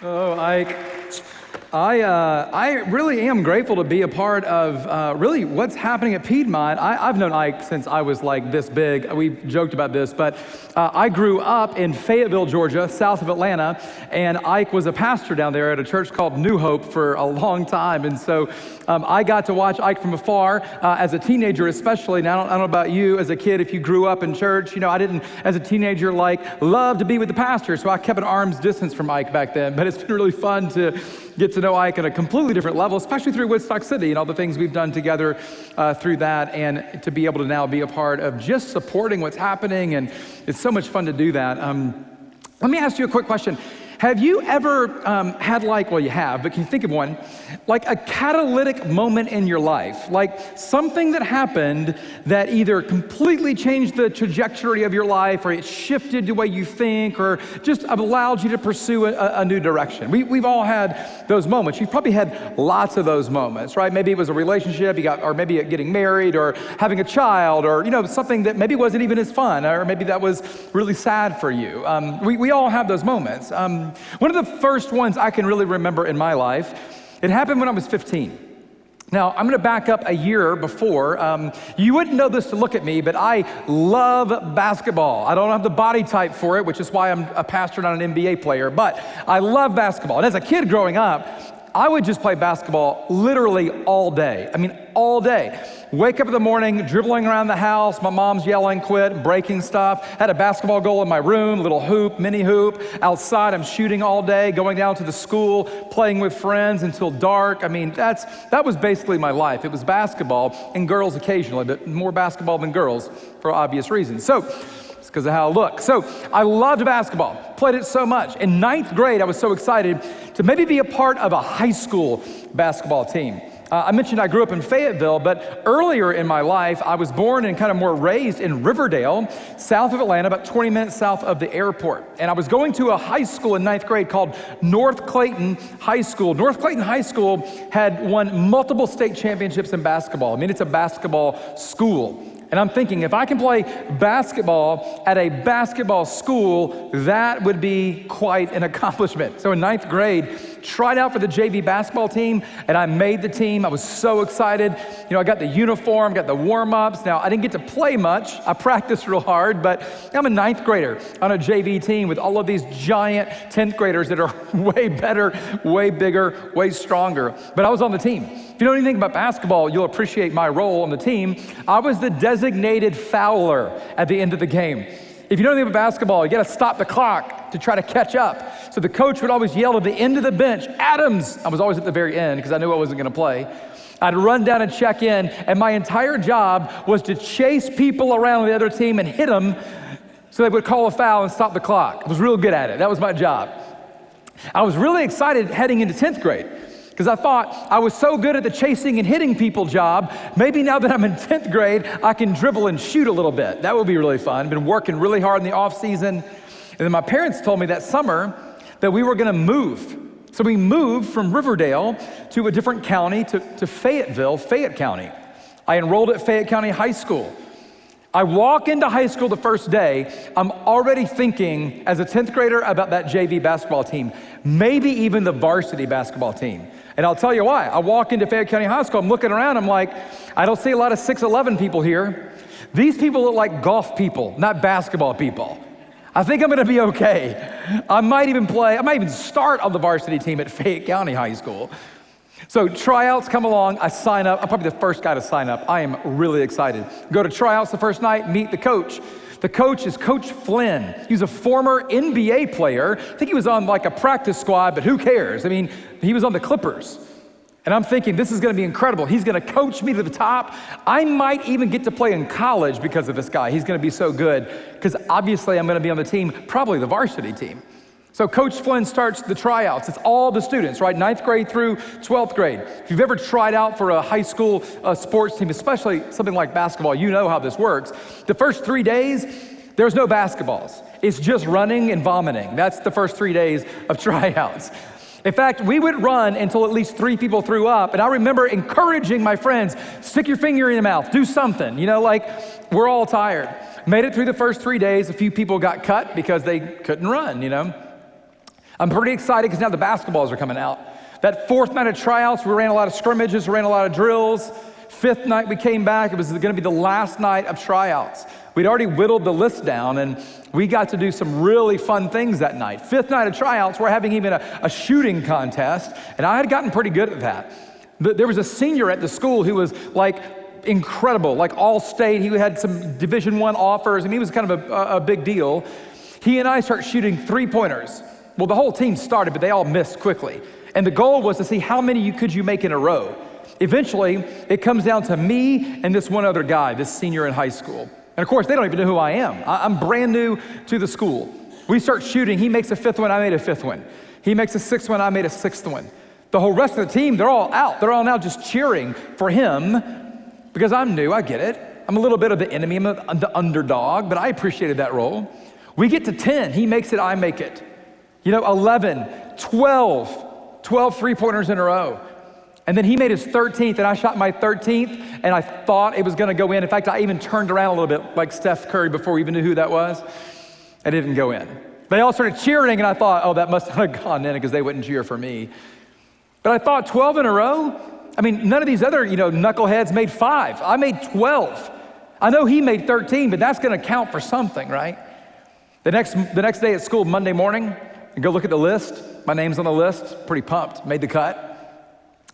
Oh, I really am grateful to be a part of really what's happening at Piedmont. I've known Ike since I was like this big. We've joked about this, but I grew up in Fayetteville, Georgia, south of Atlanta, and Ike was a pastor down there at a church called New Hope for a long time. And so I got to watch Ike from afar as a teenager, especially. Now, I don't know about you as a kid, if you grew up in church. You know, I didn't, as a teenager, love to be with the pastor, so I kept an arm's distance from Ike back then. But it's been really fun to get to know Ike at a completely different level, especially through Woodstock City and all the things we've done together through that, and to be able to now be a part of just supporting what's happening, and it's so much fun to do that. Let me ask you a quick question. Have you ever had well, you have, but can you think of one, like a catalytic moment in your life, like something that happened that either completely changed the trajectory of your life, or it shifted the way you think, or just allowed you to pursue a new direction? We've all had those moments. You've probably had lots of those moments, right? Maybe it was a relationship or maybe getting married, or having a child, or something that maybe wasn't even as fun, or maybe that was really sad for you. We all have those moments. One of the first ones I can really remember in my life, it happened when I was 15. Now, I'm gonna back up a year before. You wouldn't know this to look at me, but I love basketball. I don't have the body type for it, which is why I'm a pastor, not an NBA player, but I love basketball. And as a kid growing up, I would just play basketball literally all day. I mean, all day. Wake up in the morning, dribbling around the house, my mom's yelling, quit, breaking stuff. Had a basketball goal in my room, little hoop, mini hoop. Outside, I'm shooting all day, going down to the school, playing with friends until dark. I mean, that was basically my life. It was basketball, and girls occasionally, but more basketball than girls for obvious reasons. So, it's because of how I look. So I loved basketball, played it so much. In ninth grade, I was so excited to maybe be a part of a high school basketball team. I mentioned I grew up in Fayetteville, but earlier in my life, I was born and kind of more raised in Riverdale, south of Atlanta, about 20 minutes south of the airport. And I was going to a high school in ninth grade called North Clayton High School. North Clayton High School had won multiple state championships in basketball. I mean, it's a basketball school. And I'm thinking, if I can play basketball at a basketball school, that would be quite an accomplishment. So in ninth grade, tried out for the JV basketball team, and I made the team. I was so excited. I got the uniform, got the warm-ups. Now, I didn't get to play much. I practiced real hard, but I'm a ninth grader on a JV team with all of these giant 10th graders that are way better, way bigger, way stronger. But I was on the team. If you know anything about basketball, you'll appreciate my role on the team. I was the designated fouler at the end of the game. If you know anything about basketball, you gotta stop the clock to try to catch up. So the coach would always yell at the end of the bench, Adams! I was always at the very end because I knew I wasn't gonna play. I'd run down and check in, and my entire job was to chase people around the other team and hit them so they would call a foul and stop the clock. I was real good at it. That was my job. I was really excited heading into 10th grade, because I thought I was so good at the chasing and hitting people job, maybe now that I'm in 10th grade, I can dribble and shoot a little bit. That would be really fun. Been working really hard in the off season. And then my parents told me that summer that we were gonna move. So we moved from Riverdale to a different county, to Fayetteville, Fayette County. I enrolled at Fayette County High School. I walk into high school the first day, I'm already thinking as a 10th grader about that JV basketball team, maybe even the varsity basketball team. And I'll tell you why. I walk into Fayette County High School, I'm looking around, I'm like, I don't see a lot of 6'11" people here. These people look like golf people, not basketball people. I think I'm gonna be okay. I might even start on the varsity team at Fayette County High School. So tryouts come along, I sign up. I'm probably the first guy to sign up. I am really excited. Go to tryouts the first night, meet the coach. The coach is Coach Flynn. He's a former NBA player. I think he was on a practice squad, but who cares? I mean, he was on the Clippers. And I'm thinking, this is gonna be incredible. He's gonna coach me to the top. I might even get to play in college because of this guy. He's gonna be so good, because obviously I'm gonna be on the team, probably the varsity team. So Coach Flynn starts the tryouts. It's all the students, right? 9th grade through 12th grade. If you've ever tried out for a high school sports team, especially something like basketball, you know how this works. The first 3 days, there's no basketballs. It's just running and vomiting. That's the first 3 days of tryouts. In fact, we would run until at least 3 people threw up, and I remember encouraging my friends, stick your finger in your mouth, do something, we're all tired. Made it through the first 3 days. A few people got cut because they couldn't run, I'm pretty excited because now the basketballs are coming out. That fourth night of tryouts, we ran a lot of scrimmages, we ran a lot of drills. Fifth night we came back, it was gonna be the last night of tryouts. We'd already whittled the list down and we got to do some really fun things that night. Fifth night of tryouts, we're having even a shooting contest, and I had gotten pretty good at that. There was a senior at the school who was like incredible, like all state. He had some Division I offers, and he was kind of a big deal. He and I started shooting 3-pointers. Well, the whole team started, but they all missed quickly. And the goal was to see how many could you make in a row. Eventually, it comes down to me and this one other guy, this senior in high school. And of course, they don't even know who I am. I'm brand new to the school. We start shooting. He makes a fifth one, I made a fifth one. He makes a sixth one, I made a sixth one. The whole rest of the team, they're all out. They're all now just cheering for him because I'm new, I get it. I'm a little bit of the enemy, I'm the underdog, but I appreciated that role. We get to 10, he makes it, I make it. 11, 12 3-pointers in a row. And then he made his 13th and I shot my 13th and I thought it was gonna go in. In fact, I even turned around a little bit like Steph Curry before we even knew who that was. It didn't go in. They all started cheering and I thought, oh, that must have gone in because they wouldn't cheer for me. But I thought 12 in a row? I mean, none of these other, knuckleheads made 5. I made 12. I know he made 13, but that's gonna count for something, right? The next day at school, Monday morning, I go look at the list. My name's on the list, pretty pumped, made the cut.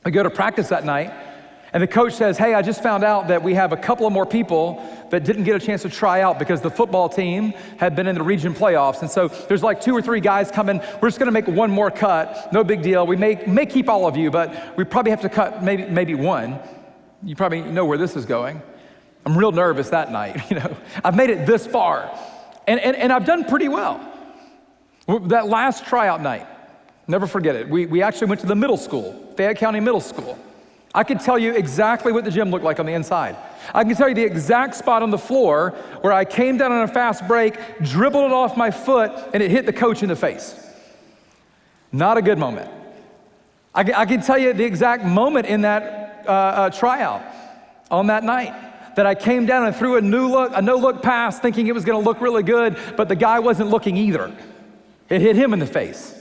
I go to practice that night, and the coach says, hey, I just found out that we have a couple of more people that didn't get a chance to try out because the football team had been in the region playoffs. And so there's like 2 or 3 guys coming. We're just gonna make one more cut, no big deal. We may keep all of you, but we probably have to cut maybe one. You probably know where this is going. I'm real nervous that night, I've made it this far, and I've done pretty well. That last tryout night, never forget it. We actually went to the middle school, Fayette County Middle School. I could tell you exactly what the gym looked like on the inside. I can tell you the exact spot on the floor where I came down on a fast break, dribbled it off my foot, and it hit the coach in the face. Not a good moment. I can tell you the exact moment in that tryout on that night that I came down and threw a no-look pass thinking it was gonna look really good, but the guy wasn't looking either. It hit him in the face.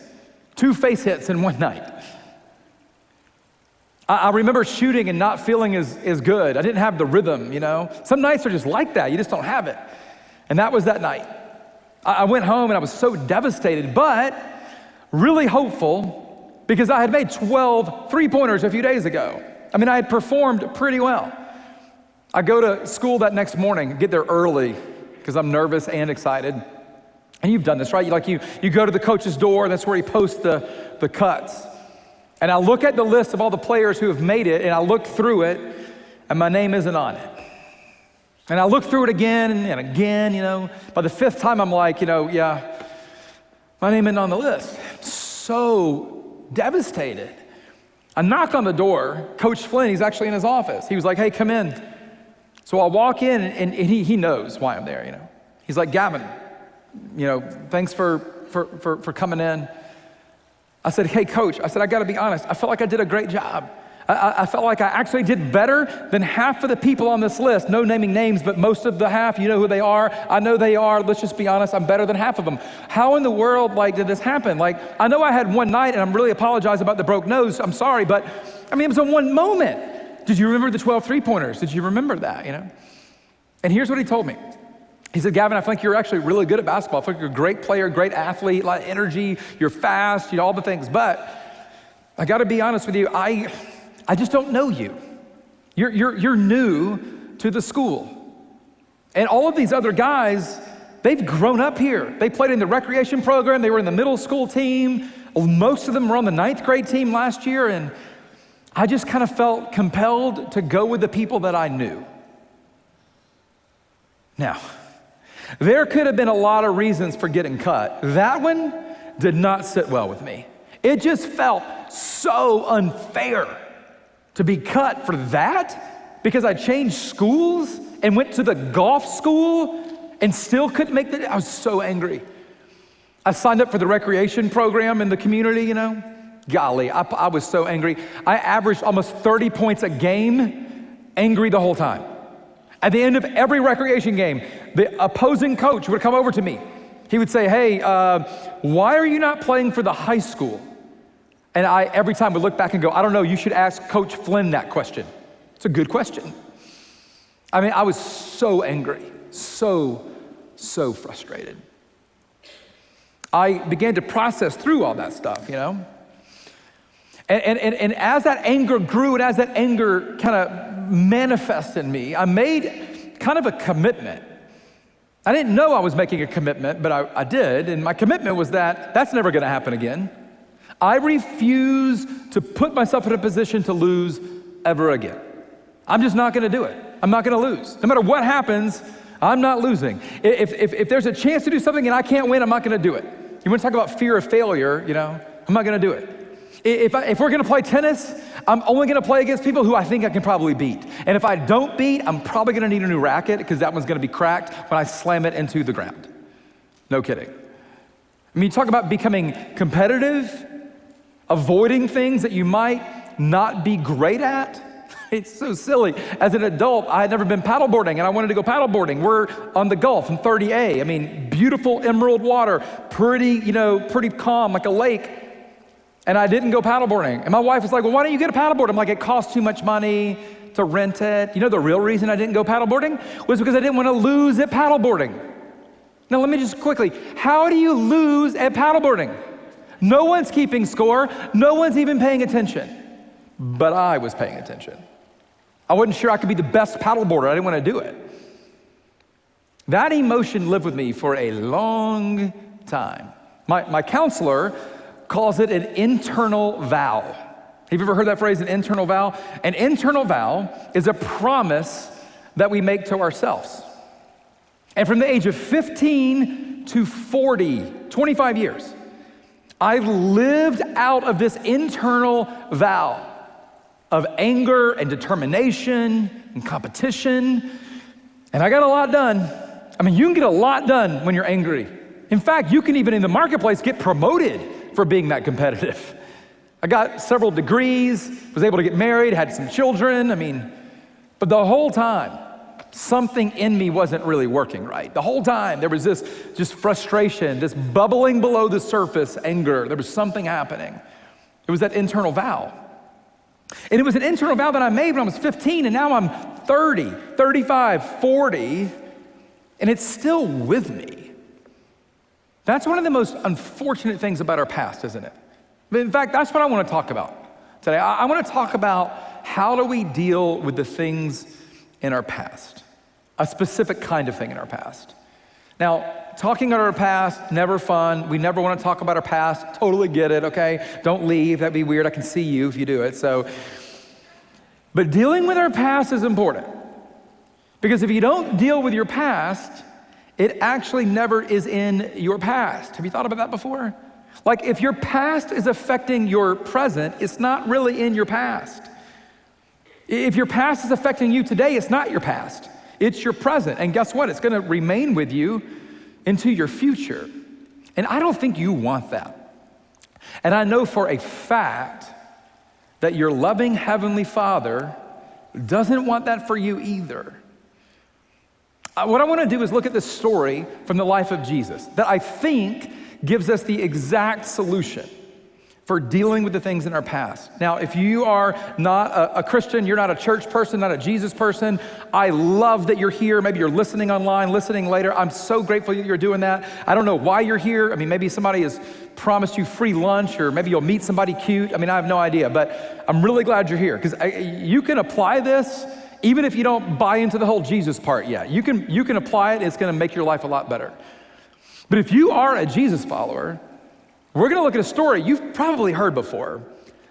2 face hits in one night. I remember shooting and not feeling as good. I didn't have the rhythm, Some nights are just like that, you just don't have it. And that was that night. I went home and I was so devastated, but really hopeful because I had made 12 3-pointers a few days ago. I mean, I had performed pretty well. I go to school that next morning, get there early because I'm nervous and excited. And you've done this, right? You go to the coach's door, that's where he posts the cuts. And I look at the list of all the players who have made it, and I look through it, and my name isn't on it. And I look through it again and again, By the 5th time, I'm like, yeah, my name isn't on the list. I'm so devastated. I knock on the door. Coach Flynn, he's actually in his office. He was like, hey, come in. So I walk in, and he knows why I'm there, He's like, Gavin, thanks for coming in. I said, hey, coach, I got to be honest. I felt like I did a great job. I felt like I actually did better than half of the people on this list. No naming names, but most of the half, you know who they are. I know they are. Let's just be honest. I'm better than half of them. How in the world, did this happen? I know I had one night, and I'm really apologize about the broke nose. I'm sorry, but it was in one moment. Did you remember the 12 3-pointers? Did you remember that, And here's what he told me. He said, Gavin, I think you're actually really good at basketball. I think you're a great player, great athlete, a lot of energy, you're fast, all the things. But I gotta be honest with you, I just don't know you. You're new to the school. And all of these other guys, they've grown up here. They played in the recreation program, they were in the middle school team. Most of them were on the 9th grade team last year, and I just kind of felt compelled to go with the people that I knew. Now, there could have been a lot of reasons for getting cut. That one did not sit well with me. It just felt so unfair to be cut for that because I changed schools and went to the golf school and still couldn't make the, I was so angry. I signed up for the recreation program in the community, Golly, I was so angry. I averaged almost 30 points a game, angry the whole time. At the end of every recreation game, the opposing coach would come over to me He would say, hey, why are you not playing for the high school? And I every time would look back and go, I don't know, you should ask Coach Flynn that question. It's a good question. I mean, I was so angry, so frustrated. I began to process through all that stuff, And as that anger grew and as that anger kind of manifested in me, I made kind of a commitment. I didn't know I was making a commitment, but I did. And my commitment was that that's never gonna happen again. I refuse to put myself in a position to lose ever again. I'm just not gonna do it. I'm not gonna lose. No matter what happens, I'm not losing. If there's a chance to do something and I can't win, I'm not gonna do it. You wanna talk about fear of failure, I'm not gonna do it. If we're gonna play tennis, I'm only gonna play against people who I think I can probably beat. And if I don't beat, I'm probably gonna need a new racket because that one's gonna be cracked when I slam it into the ground. No kidding. I mean, you talk about becoming competitive, avoiding things that you might not be great at. It's so silly. As an adult, I had never been paddleboarding and I wanted to go paddleboarding. We're on the Gulf in 30A. I mean, beautiful emerald water, pretty calm, like a lake. And I didn't go paddleboarding. And my wife was like, well, why don't you get a paddleboard? I'm like, it costs too much money to rent it. The real reason I didn't go paddleboarding was because I didn't want to lose at paddleboarding. Now, let me just quickly, how do you lose at paddleboarding? No one's keeping score. No one's even paying attention. But I was paying attention. I wasn't sure I could be the best paddleboarder. I didn't want to do it. That emotion lived with me for a long time. My counselor calls it an internal vow. Have you ever heard that phrase, an internal vow? An internal vow is a promise that we make to ourselves. And from the age of 15 to 40, 25 years, I've lived out of this internal vow of anger and determination and competition. And I got a lot done. I mean, you can get a lot done when you're angry. In fact, you can even in the marketplace get promoted for being that competitive. I got several degrees, was able to get married, had some children. But the whole time, something in me wasn't really working right. The whole time, there was this just frustration, this bubbling below the surface anger. There was something happening. It was that internal vow. And it was an internal vow that I made when I was 15, and now I'm 30, 35, 40, and it's still with me. That's one of the most unfortunate things about our past, isn't it? In fact, that's what I want to talk about today. I want to talk about how do we deal with the things in our past, a specific kind of thing in our past. Now, talking about our past, never fun. We never want to talk about our past. Totally get it, okay? Don't leave, that'd be weird. I can see you if you do it, But dealing with our past is important. Because if you don't deal with your past, it actually never is in your past. Have you thought about that before? Like if your past is affecting your present, it's not really in your past. If your past is affecting you today, it's not your past. It's your present. And guess what? It's gonna remain with you into your future. And I don't think you want that. And I know for a fact that your loving Heavenly Father doesn't want that for you either. What I want to do is look at this story from the life of Jesus that I think gives us the exact solution for dealing with the things in our past. Now, if you are not a Christian, you're not a church person, not a Jesus person, I love that you're here. Maybe you're listening online, listening later. I'm so grateful that you're doing that. I don't know why you're here. Maybe somebody has promised you free lunch, or maybe you'll meet somebody cute. I have no idea, but I'm really glad you're here because you can apply this even if you don't buy into the whole Jesus part yet. You can apply it. It's going to make your life a lot better. But if you are a Jesus follower, we're gonna look at a story you've probably heard before,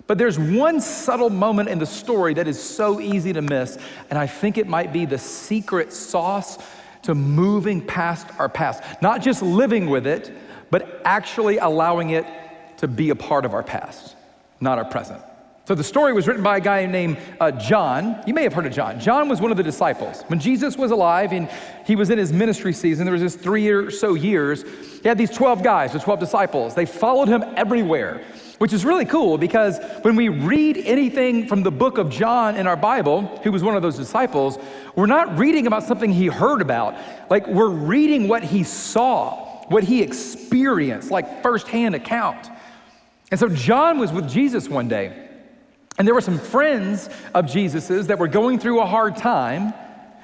but there's one subtle moment in the story that is so easy to miss, and I think it might be the secret sauce to moving past our past. Not just living with it, but actually allowing it to be a part of our past, not our present. So the story was written by a guy named John. You may have heard of John. John was one of the disciples. When Jesus was alive and he was in his ministry season, there was this 3 or so years, he had these 12 guys, the 12 disciples. They followed him everywhere, which is really cool because when we read anything from the book of John in our Bible, who was one of those disciples, we're not reading about something he heard about. Like we're reading what he saw. what he experienced, like firsthand account. And so John was with Jesus one day, and there were some friends of Jesus's that were going through a hard time,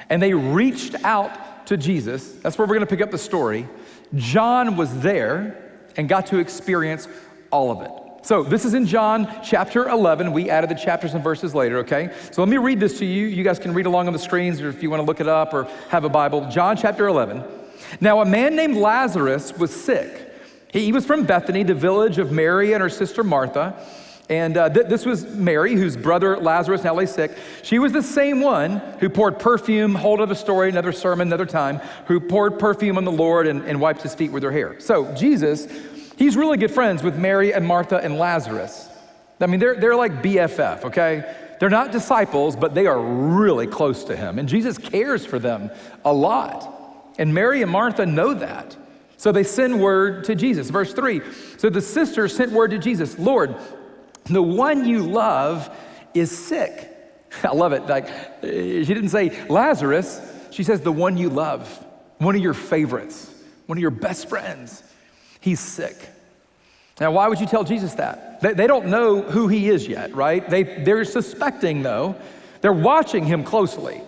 and they reached out to Jesus. That's where we're gonna pick up the story. John was there and got to experience all of it. So this is in John chapter 11. We added the chapters and verses later, okay? So let me read this to you. You guys can read along on the screens, or if you wanna look it up or have a Bible. John chapter 11. Now a man named Lazarus was sick. He was from Bethany, the village of Mary and her sister Martha. And this was Mary, whose brother Lazarus now lay sick. She was the same one who poured perfume, hold of a story, another sermon, another time, who poured perfume on the Lord and wiped his feet with her hair. So Jesus, he's really good friends with Mary and Martha and Lazarus. I mean, they're like BFF, okay? They're not disciples, but they are really close to him. And Jesus cares for them a lot. And Mary and Martha know that. So they send word to Jesus. Verse 3, so the sisters sent word to Jesus, Lord, the one you love is sick. I love it. Like, she didn't say Lazarus. She says the one you love, one of your favorites, one of your best friends. He's sick. Now, why would you tell Jesus that? They don't know who he is yet, right? They're suspecting, though. They're watching him closely.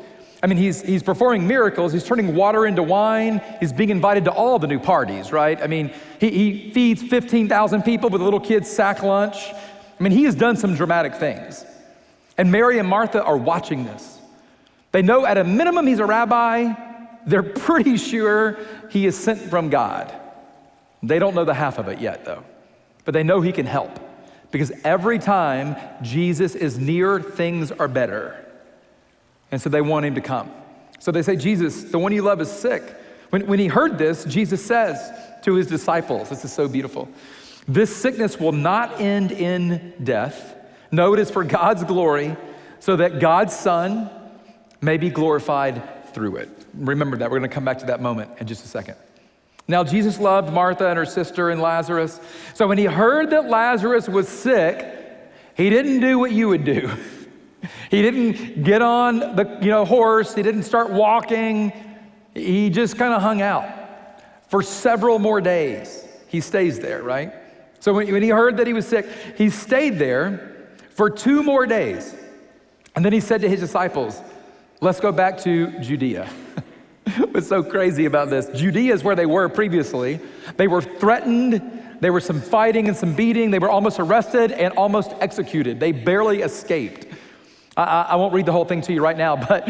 I mean, he's performing miracles. He's turning water into wine. He's being invited to all the new parties, right? I mean, he feeds 15,000 people with a little kid's sack lunch. I mean, he has done some dramatic things. And Mary and Martha are watching this. They know at a minimum he's a rabbi. They're pretty sure he is sent from God. They don't know the half of it yet, though. But they know he can help, because every time Jesus is near, things are better. And so they want him to come. So they say, Jesus, the one you love is sick. When he heard this, Jesus says to his disciples, this is so beautiful, this sickness will not end in death. No, it is for God's glory, so that God's Son may be glorified through it. Remember that. We're going to come back to that moment in just a second. Now, Jesus loved Martha and her sister and Lazarus. So when he heard that Lazarus was sick, he didn't do what you would do. He didn't get on the horse. He didn't start walking. He just kind of hung out for several more days. He stays there, right? So when he heard that he was sick, he stayed there for 2 more days. And then he said to his disciples, let's go back to Judea. What's so crazy about this? Judea is where they were previously. They were threatened. There was some fighting and some beating. They were almost arrested and almost executed. They barely escaped. I won't read the whole thing to you right now, but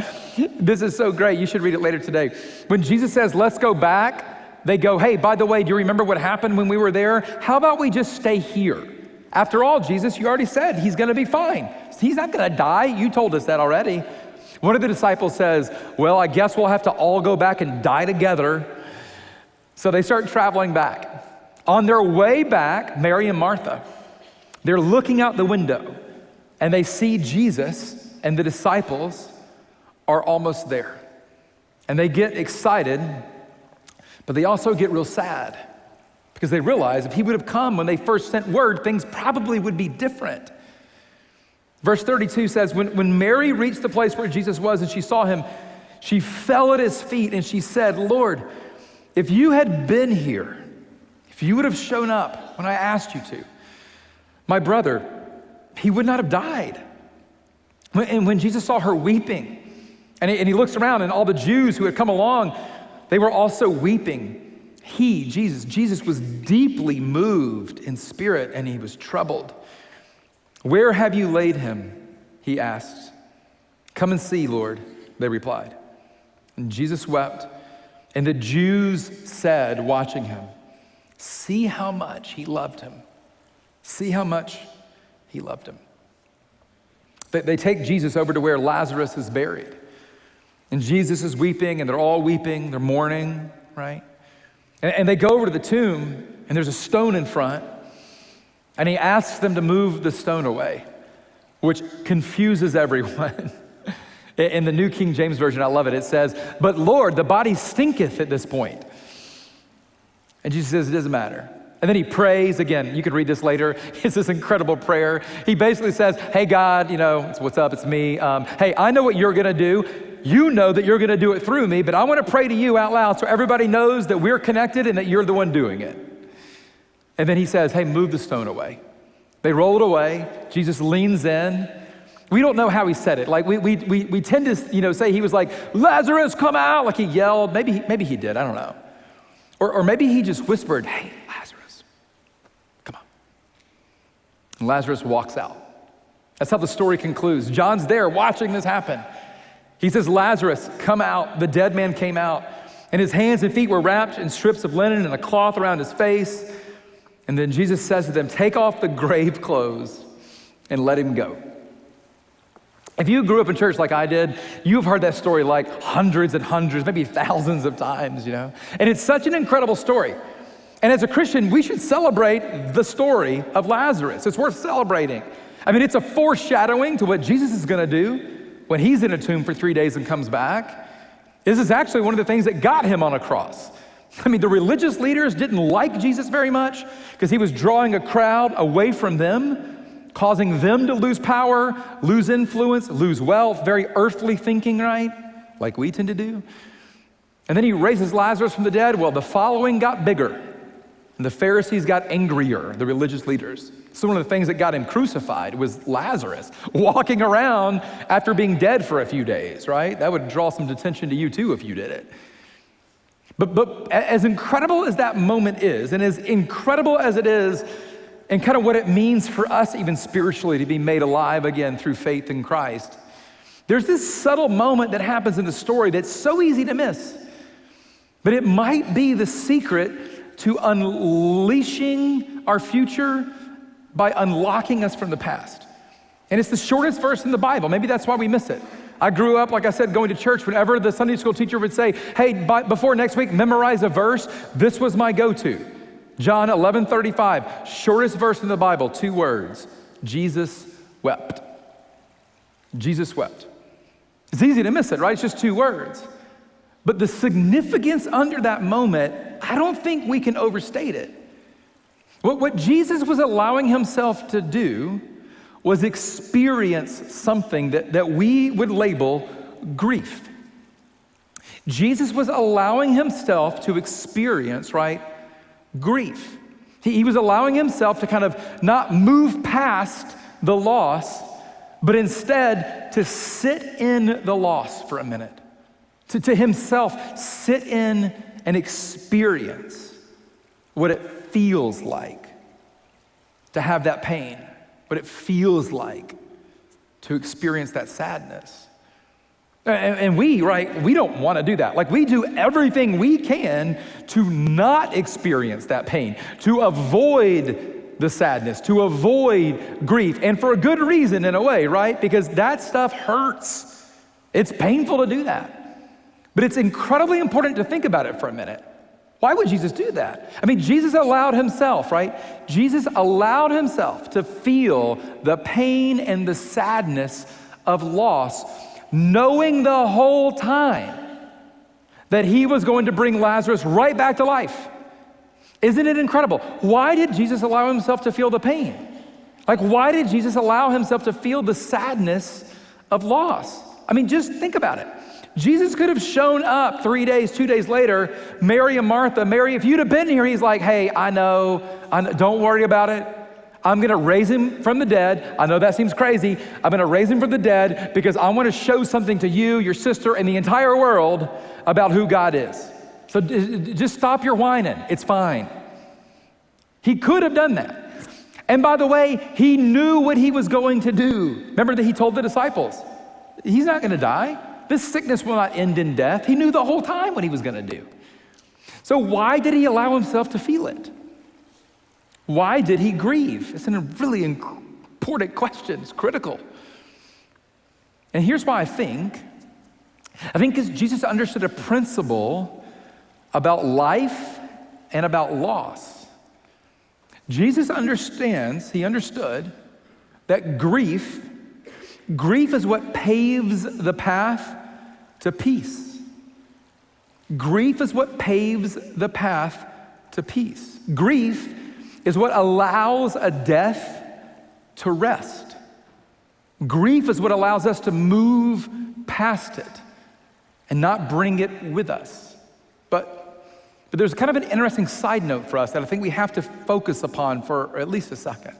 this is so great. You should read it later today. When Jesus says, let's go back, they go, hey, by the way, do you remember what happened when we were there? How about we just stay here? After all, Jesus, you already said he's gonna be fine. He's not gonna die. You told us that already. One of the disciples says, well, I guess we'll have to all go back and die together. So they start traveling back. On their way back, Mary and Martha, they're looking out the window and they see Jesus and the disciples are almost there. And they get excited, but they also get real sad because they realize if he would have come when they first sent word, things probably would be different. Verse 32 says, when Mary reached the place where Jesus was and she saw him, she fell at his feet and she said, Lord, if you had been here, if you would have shown up when I asked you to, my brother, he would not have died. And when Jesus saw her weeping, and he looks around and all the Jews who had come along, they were also weeping. Jesus was deeply moved in spirit and he was troubled. Where have you laid him? He asked. Come and see, Lord, they replied. And Jesus wept. And the Jews said, watching him, see how much he loved him. See how much he loved him. They take Jesus over to where Lazarus is buried. And Jesus is weeping, and they're all weeping. They're mourning, right? And they go over to the tomb, and there's a stone in front. And he asks them to move the stone away, which confuses everyone. In the New King James Version, I love it. It says, but Lord, the body stinketh at this point. And Jesus says, it doesn't matter. And then he prays again. You can read this later. It's this incredible prayer. He basically says, hey God, what's up, it's me. Hey, I know what you're gonna do. you know that you're gonna do it through me, but I wanna pray to you out loud so everybody knows that we're connected and that you're the one doing it. And then he says, hey, move the stone away. They roll it away. Jesus leans in. We don't know how he said it. Like we tend to, say he was like, Lazarus, come out. Like he yelled. Maybe he did. I don't know. Or maybe he just whispered, hey, Lazarus, come on. And Lazarus walks out. That's how the story concludes. John's there watching this happen. He says, Lazarus, come out. The dead man came out, and his hands and feet were wrapped in strips of linen and a cloth around his face. And then Jesus says to them, take off the grave clothes and let him go. If you grew up in church like I did, you've heard that story like hundreds and hundreds, maybe thousands of times, And it's such an incredible story. And as a Christian, we should celebrate the story of Lazarus. It's worth celebrating. I mean, it's a foreshadowing to what Jesus is gonna do when he's in a tomb for 3 days and comes back. This is actually one of the things that got him on a cross. I mean, the religious leaders didn't like Jesus very much because he was drawing a crowd away from them, causing them to lose power, lose influence, lose wealth, very earthly thinking, right? Like we tend to do. And then he raises Lazarus from the dead. Well, the following got bigger, and the Pharisees got angrier, the religious leaders. So one of the things that got him crucified was Lazarus walking around after being dead for a few days, right? That would draw some attention to you too if you did it. But as incredible as that moment is, and as incredible as it is, and kind of what it means for us even spiritually to be made alive again through faith in Christ, there's this subtle moment that happens in the story that's so easy to miss. But it might be the secret to unleashing our future by unlocking us from the past. And it's the shortest verse in the Bible. Maybe that's why we miss it. I grew up, like I said, going to church. Whenever the Sunday school teacher would say, hey, before next week, memorize a verse, this was my go-to. John 11:35, shortest verse in the Bible, 2 words, Jesus wept. Jesus wept. It's easy to miss it, right? It's just 2 words. But the significance under that moment, I don't think we can overstate it. What Jesus was allowing himself to do was experience something that we would label grief. Jesus was allowing himself to experience, right, grief. He was allowing himself to kind of not move past the loss, but instead to sit in the loss for a minute. To himself sit in and experience what it feels like to have that pain, what it feels like to experience that sadness. And we don't want to do that. Like we do everything we can to not experience that pain, to avoid the sadness, to avoid grief, and for a good reason in a way, right? Because that stuff hurts. It's painful to do that. But it's incredibly important to think about it for a minute. Why would Jesus do that? I mean, Jesus allowed himself, right? Jesus allowed himself to feel the pain and the sadness of loss, knowing the whole time that he was going to bring Lazarus right back to life. Isn't it incredible? Why did Jesus allow himself to feel the pain? Like, why did Jesus allow himself to feel the sadness of loss? I mean, just think about it. Jesus could have shown up 3 days, 2 days later, Mary and Martha. Mary, if you'd have been here, he's like, hey, I know, don't worry about it. I'm gonna raise him from the dead. I know that seems crazy. I'm gonna raise him from the dead because I wanna show something to you, your sister, and the entire world about who God is. So just stop your whining, it's fine. He could have done that. And by the way, he knew what he was going to do. Remember that he told the disciples, he's not gonna die. This sickness will not end in death. He knew the whole time what he was gonna do. So why did he allow himself to feel it? Why did he grieve? It's a really important question, it's critical. And here's why I think because Jesus understood a principle about life and about loss. Jesus understood that grief is what paves the path to peace. Grief is what paves the path to peace. Grief is what allows a death to rest. Grief is what allows us to move past it. and not bring it with us. But there's kind of an interesting side note for us that I think we have to focus upon for at least a second.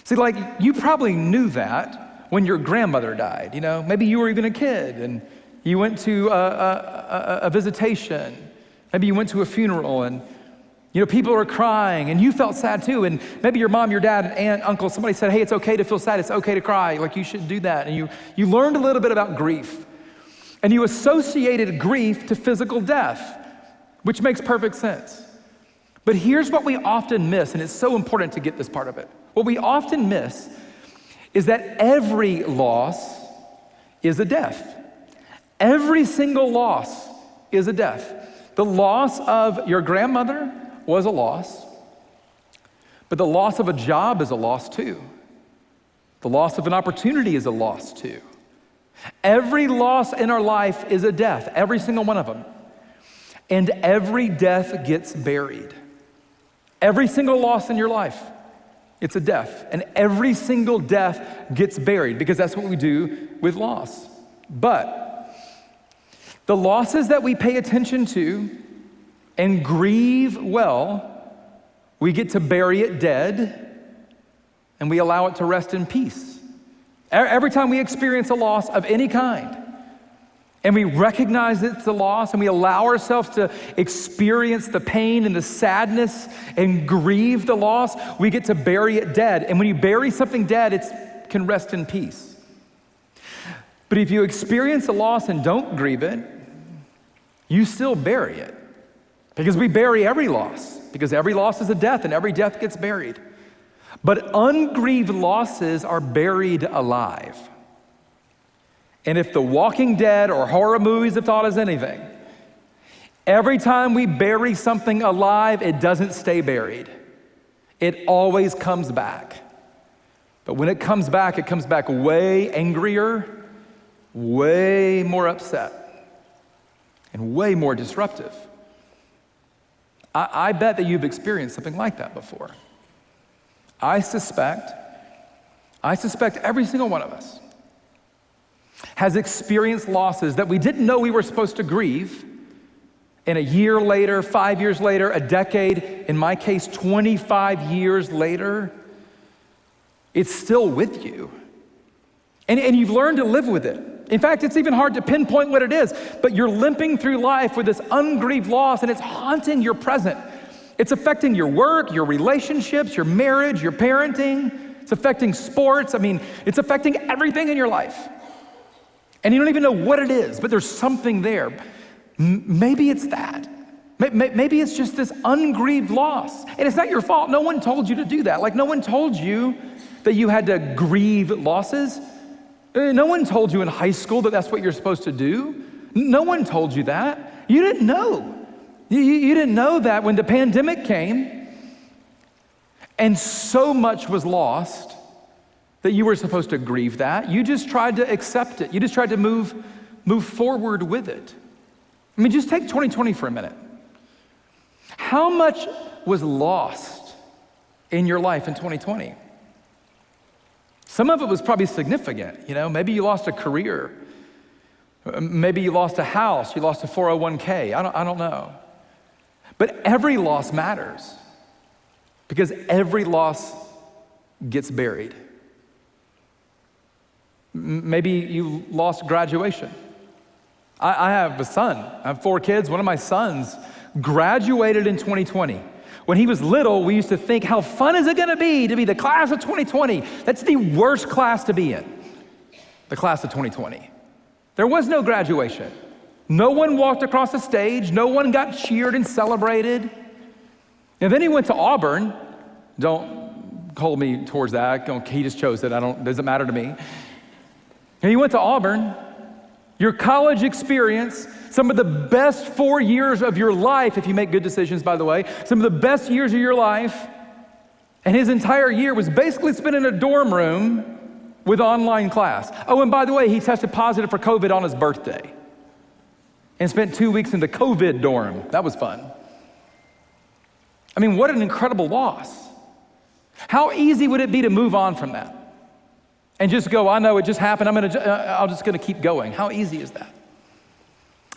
See, like, you probably knew that when your grandmother died, you know? Maybe you were even a kid and you went to a visitation. Maybe you went to a funeral and, you know, people are crying and you felt sad too. And maybe your mom, your dad, aunt, uncle, somebody said, hey, it's okay to feel sad. It's okay to cry. Like, you should do that. And you learned a little bit about grief. And you associated grief to physical death, which makes perfect sense. But here's what we often miss, and it's so important to get this part of it. What we often miss is that every loss is a death. Every single loss is a death. The loss of your grandmother was a loss, but the loss of a job is a loss too. The loss of an opportunity is a loss too. Every loss in our life is a death, every single one of them. And every death gets buried. Every single loss in your life, it's a death. And every single death gets buried because that's what we do with loss. But the losses that we pay attention to and grieve well, we get to bury it dead and we allow it to rest in peace. Every time we experience a loss of any kind, and we recognize it's a loss, and we allow ourselves to experience the pain and the sadness and grieve the loss, we get to bury it dead. And when you bury something dead, it can rest in peace. But if you experience a loss and don't grieve it, you still bury it. Because we bury every loss, because every loss is a death, and every death gets buried. But ungrieved losses are buried alive. And if The Walking Dead or horror movies have taught us anything, every time we bury something alive, it doesn't stay buried. It always comes back. But when it comes back way angrier, way more upset, and way more disruptive. I bet that you've experienced something like that before. I suspect every single one of us has experienced losses that we didn't know we were supposed to grieve, and a year later, 5 years later, a decade, in my case, 25 years later, it's still with you. And you've learned to live with it. In fact, it's even hard to pinpoint what it is, but you're limping through life with this ungrieved loss, and it's haunting your present. It's affecting your work, your relationships, your marriage, your parenting. It's affecting sports. I mean, it's affecting everything in your life. And you don't even know what it is, but there's something there. Maybe it's that. Maybe it's just this ungrieved loss. And it's not your fault. No one told you to do that. Like, no one told you that you had to grieve losses. No one told you in high school that that's what you're supposed to do. No one told you that. You didn't know. You didn't know that when the pandemic came and so much was lost that you were supposed to grieve that. You just tried to accept it. You just tried to move forward with it. I mean, just take 2020 for a minute. How much was lost in your life in 2020? Some of it was probably significant. You know, maybe you lost a career. Maybe you lost a house. You lost a 401k. I don't know. But every loss matters because every loss gets buried. Maybe you lost graduation. I have a son. I have 4 kids. One of my sons graduated in 2020. When he was little, we used to think, how fun is it gonna be to be the class of 2020? That's the worst class to be in, the class of 2020. There was no graduation. No one walked across the stage. No one got cheered and celebrated. And then he went to Auburn. Don't hold me towards that. He just chose it. Doesn't matter to me. And he went to Auburn. Your college experience, some of the best 4 years of your life, if you make good decisions, by the way, some of the best years of your life, and his entire year was basically spent in a dorm room with online class. Oh, and by the way, he tested positive for COVID on his birthday and spent 2 weeks in the COVID dorm. That was fun. I mean, what an incredible loss. How easy would it be to move on from that? And just go, I know it just happened, I'm just gonna keep going. How easy is that?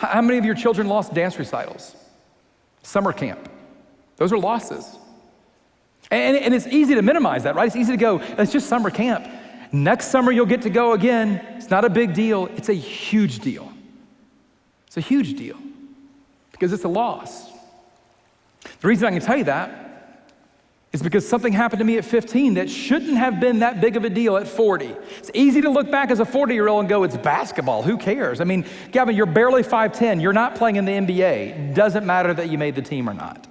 How many of your children lost dance recitals? Summer camp. Those are losses. And it's easy to minimize that, right? It's easy to go, it's just summer camp. Next summer you'll get to go again. It's not a big deal. It's a huge deal. It's a huge deal because it's a loss. The reason I can tell you that is because something happened to me at 15 that shouldn't have been that big of a deal at 40. It's easy to look back as a 40-year-old and go, it's basketball, who cares? I mean, Gavin, you're barely 5'10", you're not playing in the NBA. Doesn't matter that you made the team or not.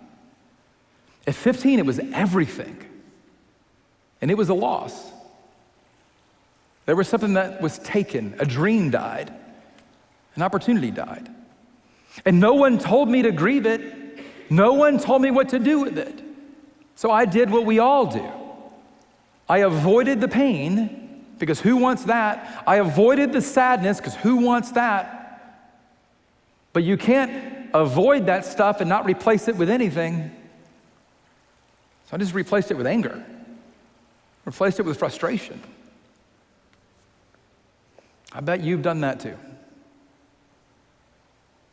At 15, it was everything. And it was a loss. There was something that was taken, a dream died, an opportunity died. And no one told me to grieve it. No one told me what to do with it. So I did what we all do. I avoided the pain, because who wants that? I avoided the sadness, because who wants that? But you can't avoid that stuff and not replace it with anything. So I just replaced it with anger. Replaced it with frustration. I bet you've done that too. I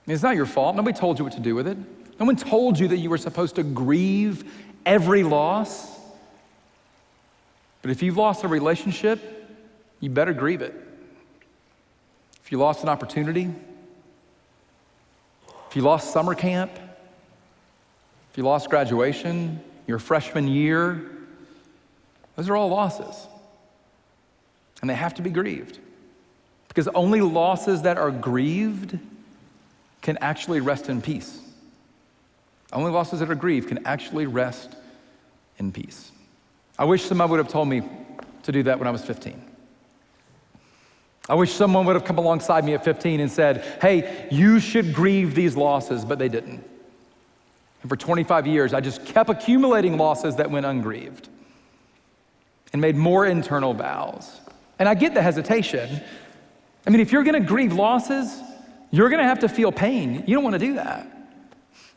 mean, it's not your fault. Nobody told you what to do with it. No one told you that you were supposed to grieve every loss. But if you've lost a relationship, you better grieve it. If you lost an opportunity, if you lost summer camp, if you lost graduation, your freshman year, those are all losses. And they have to be grieved. Because only losses that are grieved can actually rest in peace. Only losses that are grieved can actually rest in peace. I wish someone would have told me to do that when I was 15. I wish someone would have come alongside me at 15 and said, hey, you should grieve these losses, but they didn't. And for 25 years, I just kept accumulating losses that went ungrieved and made more internal vows. And I get the hesitation. I mean, if you're gonna grieve losses, you're gonna have to feel pain. You don't wanna do that.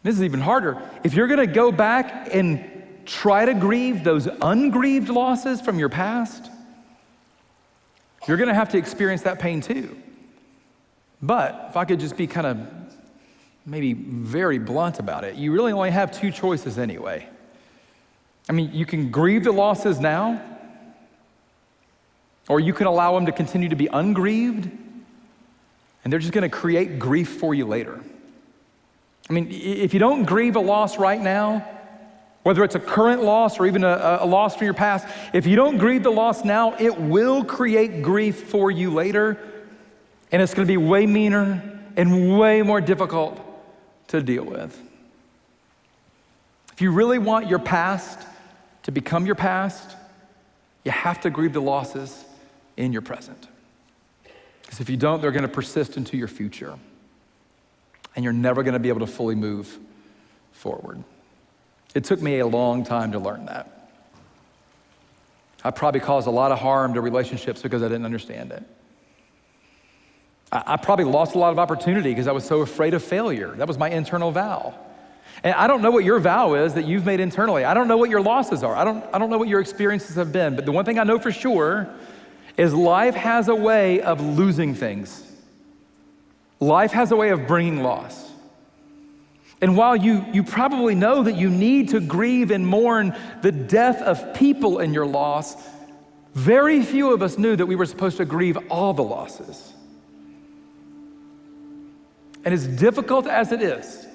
This is even harder. If you're gonna go back and try to grieve those ungrieved losses from your past, you're gonna have to experience that pain too. But if I could just be kind of maybe very blunt about it, you really only have two choices anyway. I mean, you can grieve the losses now, or you can allow them to continue to be ungrieved, and they're just gonna create grief for you later. I mean, if you don't grieve a loss right now, whether it's a current loss or even a loss from your past, if you don't grieve the loss now, it will create grief for you later, and it's gonna be way meaner and way more difficult to deal with. If you really want your past to become your past, you have to grieve the losses in your present. Because if you don't, they're gonna persist into your future. And you're never gonna be able to fully move forward. It took me a long time to learn that. I probably caused a lot of harm to relationships because I didn't understand it. I probably lost a lot of opportunity because I was so afraid of failure. That was my internal vow. And I don't know what your vow is that you've made internally. I don't know what your losses are. I don't know what your experiences have been. But the one thing I know for sure is life has a way of losing things. Life has a way of bringing loss. And while you probably know that you need to grieve and mourn the death of people in your loss, very few of us knew that we were supposed to grieve all the losses. And as difficult as it is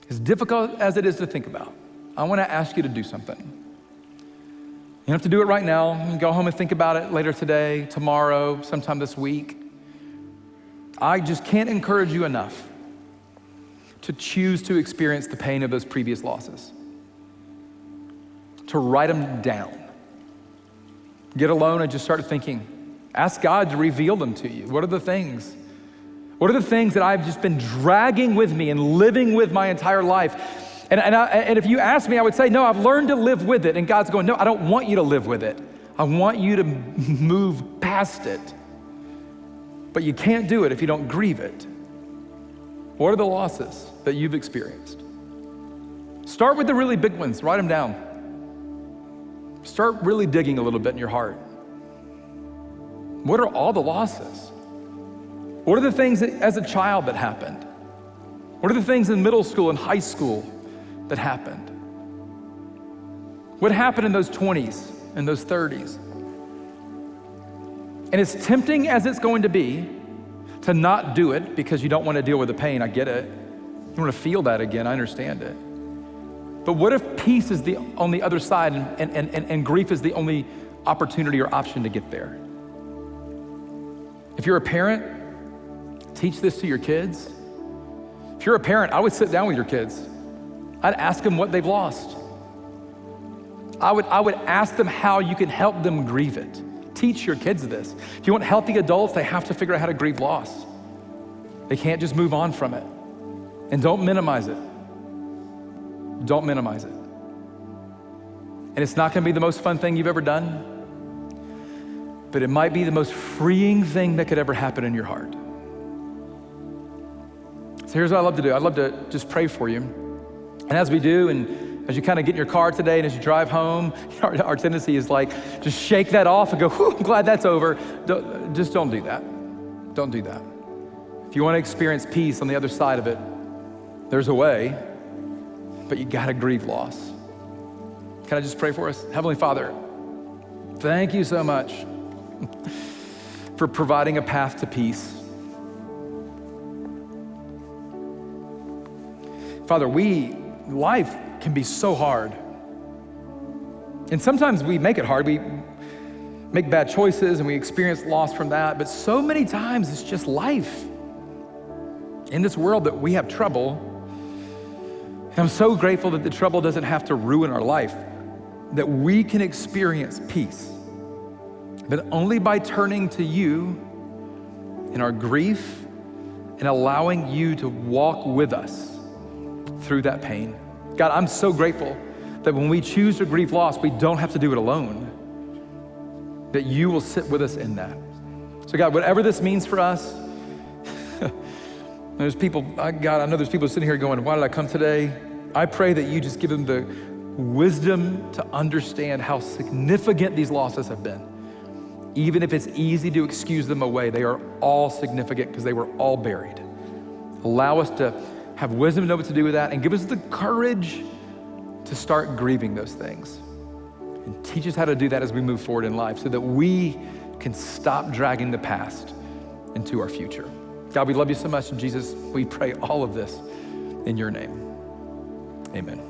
to think about, I want to ask you to do something. You don't have to do it right now. You can go home and think about it later today, tomorrow, sometime this week. I just can't encourage you enough to choose to experience the pain of those previous losses, to write them down. Get alone and just start thinking. Ask God to reveal them to you. What are the things? What are the things that I've just been dragging with me and living with my entire life? And if you ask me, I would say, no, I've learned to live with it. And God's going, no, I don't want you to live with it. I want you to move past it. But you can't do it if you don't grieve it. What are the losses that you've experienced? Start with the really big ones, write them down. Start really digging a little bit in your heart. What are all the losses? What are the things that, as a child that happened? What are the things in middle school and high school that happened? What happened in those 20s and those 30s? And as tempting as it's going to be to not do it because you don't want to deal with the pain, I get it. You want to feel that again, I understand it. But what if peace is on the other side and grief is the only opportunity or option to get there? If you're a parent, teach this to your kids. If you're a parent, I would sit down with your kids. I'd ask them what they've lost. I would ask them how you can help them grieve it. Teach your kids this. If you want healthy adults, they have to figure out how to grieve loss. They can't just move on from it. And don't minimize it. Don't minimize it. And it's not gonna be the most fun thing you've ever done, but it might be the most freeing thing that could ever happen in your heart. So here's what I love to do. I'd love to just pray for you. And as we do, and as you kind of get in your car today and as you drive home, our tendency is like, just shake that off and go, whew, I'm glad that's over. Just don't do that. Don't do that. If you want to experience peace on the other side of it, there's a way, but you gotta grieve loss. Can I just pray for us? Heavenly Father, thank you so much for providing a path to peace. Father, life can be so hard. And sometimes we make it hard. We make bad choices and we experience loss from that, but so many times it's just life. In this world that we have trouble, and I'm so grateful that the trouble doesn't have to ruin our life, that we can experience peace, but only by turning to you in our grief and allowing you to walk with us through that pain. God, I'm so grateful that when we choose to grieve loss, we don't have to do it alone, that you will sit with us in that. So God, whatever this means for us, there's people, God, I know there's people sitting here going, why did I come today? I pray that you just give them the wisdom to understand how significant these losses have been. Even if it's easy to excuse them away, they are all significant because they were all buried. Allow us to have wisdom to know what to do with that and give us the courage to start grieving those things. And teach us how to do that as we move forward in life so that we can stop dragging the past into our future. God, we love you so much. And Jesus, we pray all of this in your name. Amen.